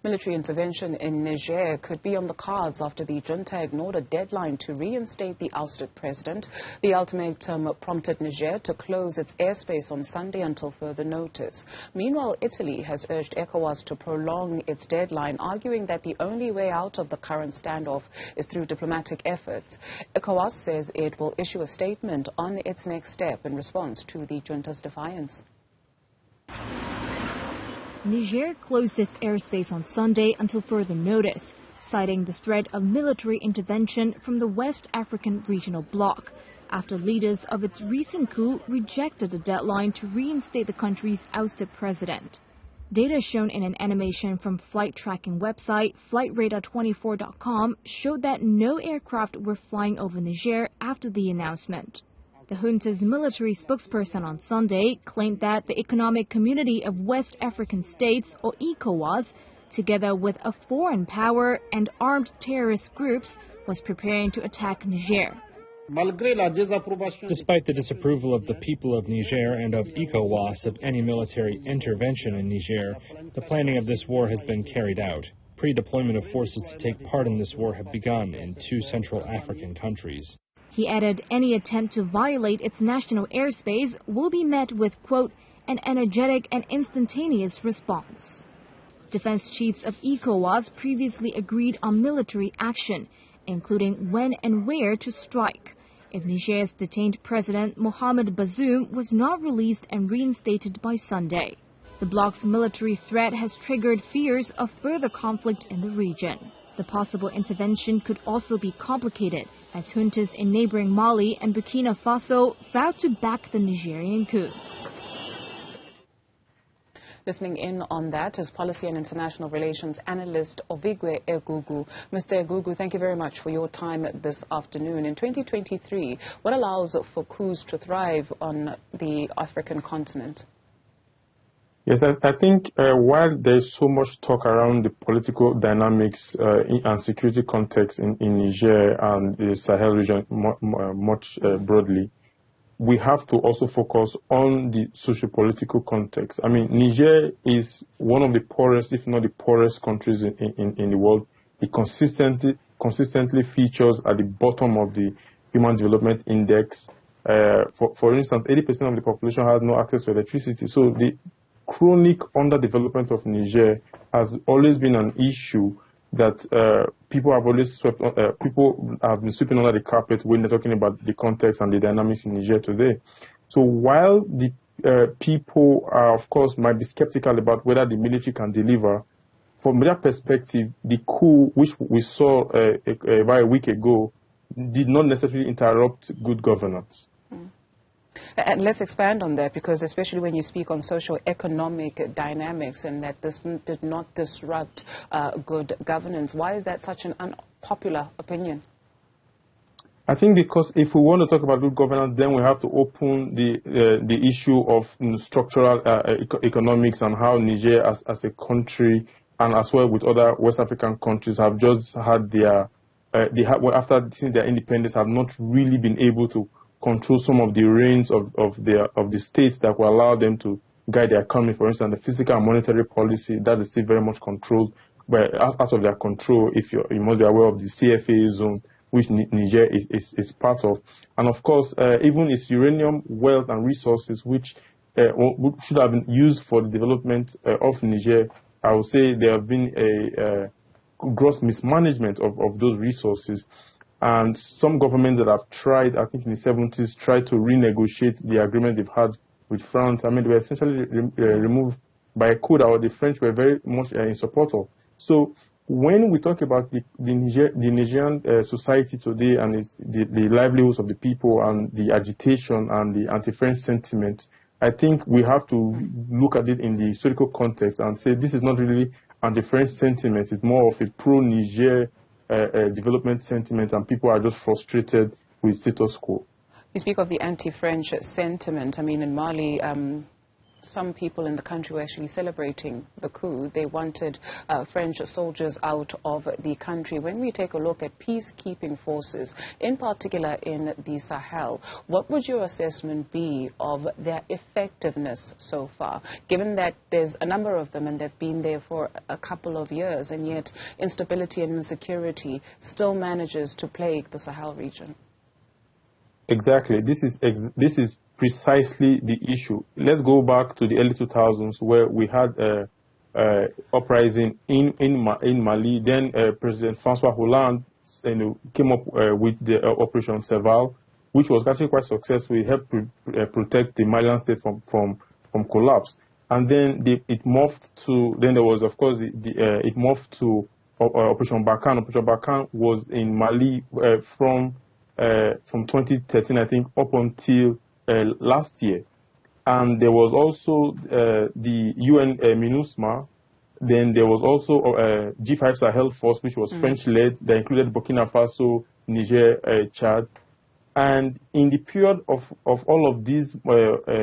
Military intervention in Niger could be on the cards after the junta ignored a deadline to reinstate the ousted president. The ultimatum prompted Niger to close its airspace on Sunday until further notice. Meanwhile, Italy has urged ECOWAS to prolong its deadline, arguing that the only way out of the current standoff is through diplomatic efforts. ECOWAS says it will issue a statement on its next step in response to the junta's defiance. Niger closed its airspace on Sunday until further notice, citing the threat of military intervention from the West African regional bloc, after leaders of its recent coup rejected the deadline to reinstate the country's ousted president. Data shown in an animation from flight tracking website flightradar24.com showed that no aircraft were flying over Niger after the announcement. The junta's military spokesperson on Sunday claimed that the Economic Community of West African States, or ECOWAS, together with a foreign power and armed terrorist groups, was preparing to attack Niger. Despite the disapproval of the people of Niger and of ECOWAS of any military intervention in Niger, the planning of this war has been carried out. Pre-deployment of forces to take part in this war have begun in 2 Central African countries. He added any attempt to violate its national airspace will be met with, quote, an energetic and instantaneous response. Defense chiefs of ECOWAS previously agreed on military action, including when and where to strike, if Niger's detained President Mohamed Bazoum was not released and reinstated by Sunday. The bloc's military threat has triggered fears of further conflict in the region. The possible intervention could also be complicated, as juntas in neighboring Mali and Burkina Faso vowed to back the Nigerian coup. Listening in on that is Policy and International Relations Analyst Ovigwe Egugu. Mr. Egugu, thank you very much for your time this afternoon. In 2023, what allows for coups to thrive on the African continent? Yes, I think while there's so much talk around the political dynamics and security context in Niger and the Sahel region much broadly, we have to also focus on the socio-political context. I mean, Niger is one of the poorest, if not the poorest countries in the world. It consistently features at the bottom of the Human Development Index. For instance, 80% of the population has no access to electricity. So the chronic underdevelopment of Niger has always been an issue that people have been sweeping under the carpet when they're talking about the context and the dynamics in Niger today. So while the people of course might be skeptical about whether the military can deliver, from their perspective, the coup which we saw about a week ago did not necessarily interrupt good governance. And let's expand on that, because especially when you speak on socio-economic dynamics and that this did not disrupt good governance, why is that such an unpopular opinion? I think because if we want to talk about good governance, then we have to open the issue of structural economics and how Niger as a country and as well with other West African countries have just had after seeing their independence, have not really been able to control some of the reins of the states that will allow them to guide the economy. For instance, the fiscal and monetary policy, that is still very much controlled, but out of their control, you must be aware of the CFA zone, which Niger is part of. And of course, even its uranium wealth and resources, which should have been used for the development of Niger, I would say there have been a gross mismanagement of those resources. And some governments that have tried, I think in the 70s, tried to renegotiate the agreement they've had with France. I mean, they were essentially removed by a coup that the French were very much in support of. So when we talk about the Nigerian society today and the livelihoods of the people and the agitation and the anti-French sentiment, I think we have to look at it in the historical context and say this is not really anti-French sentiment. It's more of a pro-Niger development sentiment, and people are just frustrated with status quo. You speak of the anti-French sentiment. I mean, in Mali, some people in the country were actually celebrating the coup. They wanted French soldiers out of the country. When we take a look at peacekeeping forces, in particular in the Sahel, what would your assessment be of their effectiveness so far, given that there's a number of them and they've been there for a couple of years, and yet instability and insecurity still manages to plague the Sahel region? Exactly. This is precisely the issue. Let's go back to the early 2000s, where we had uprising in Mali. Then President Francois Hollande came up with the Operation Serval, which was actually quite successful. It helped protect the Malian state from collapse. And then it morphed to, then there was, of course, it morphed to Operation Barkhane. Operation Barkhane was in Mali from 2013, I think, up until last year. And there was also the UN MINUSMA. Then there was also G5 Sahel Force, which was French-led, that included Burkina Faso, Niger, Chad. And in the period of all of these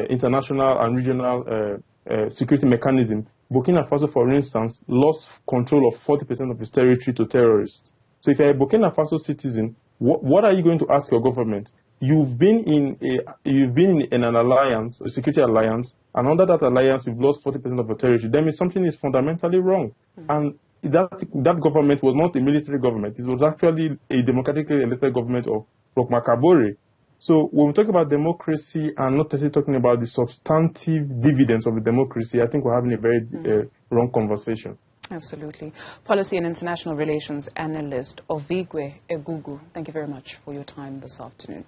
international and regional security mechanisms, Burkina Faso, for instance, lost control of 40% of its territory to terrorists. So if you're a Burkina Faso citizen, what are you going to ask your government? You've been in an alliance, a security alliance, and under that alliance, you've lost 40% of your territory. That means something is fundamentally wrong. And that government was not a military government. It was actually a democratically elected government of Roch Makabore. So when we talk about democracy and not necessarily talking about the substantive dividends of the democracy, I think we're having a very wrong conversation. Absolutely. Policy and International Relations Analyst Ovigwe Egugu, thank you very much for your time this afternoon.